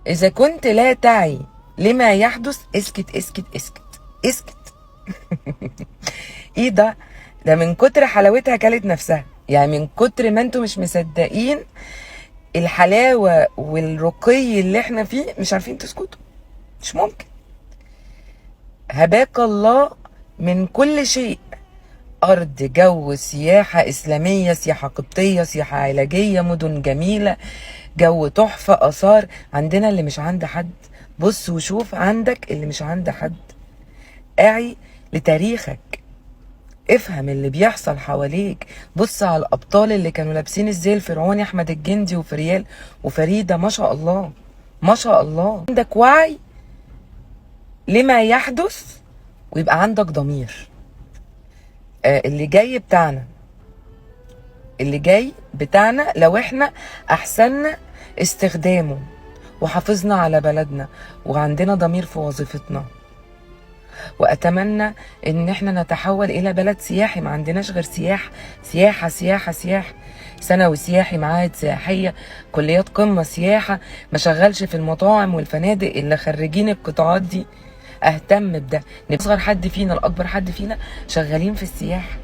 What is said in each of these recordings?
إذا كنت لا تعي لما يحدث اسكت اسكت اسكت اسكت. ايه ده من كتر حلاوتها كلت نفسها، يعني من كتر ما انتوا مش مصدقين الحلاوة والرقي اللي احنا فيه مش عارفين تسكتوا. مش ممكن. هباك الله من كل شيء، أرض، جو، سياحة إسلامية، سياحة قبطية، سياحة علاجية، مدن جميلة، جو تحفة، آثار. عندنا اللي مش عند حد. بص وشوف عندك اللي مش عند حد. اعي لتاريخك، افهم اللي بيحصل حواليك. بص على الأبطال اللي كانوا لابسين الزي الفرعوني، أحمد الجندي وفريال وفريدة، ما شاء الله ما شاء الله. عندك وعي لما يحدث ويبقى عندك ضمير. اللي جاي بتاعنا، اللي جاي بتاعنا لو احنا احسننا استخدامه وحافظنا على بلدنا وعندنا ضمير في وظيفتنا. واتمنى ان احنا نتحول الى بلد سياحي، ما عندناش غير سياحة سياحة سياحة سياحة. ثانوي سياحي، معاهد سياحية، كليات قمة سياحة، ما شغلش في المطاعم والفنادق اللي خريجين القطاعات دي. اهتم بده. اصغر حد فينا لاكبر حد فينا شغالين في السياحة.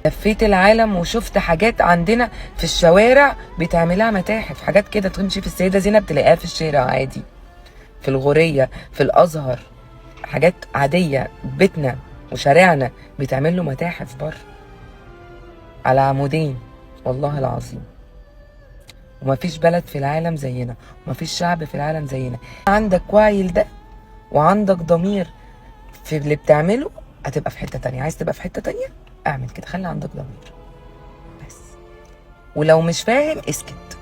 لفيت العالم وشفت حاجات عندنا في الشوارع بتعملها متاحف، حاجات كده تمشي في السيدة زينب تلاقيها في الشارع عادي، في الغورية، في الازهر، حاجات عادية. بيتنا وشارعنا بتعمل له متاحف بره على عمودين، والله العظيم. ومفيش بلد في العالم زينا، ومفيش شعب في العالم زينا. عندك وعي لده وعندك ضمير في اللي بتعمله، هتبقى في حتة تانية. عايز تبقى في حتة تانية، اعمل كده، خلي عندك ضمير بس. ولو مش فاهم اسكت.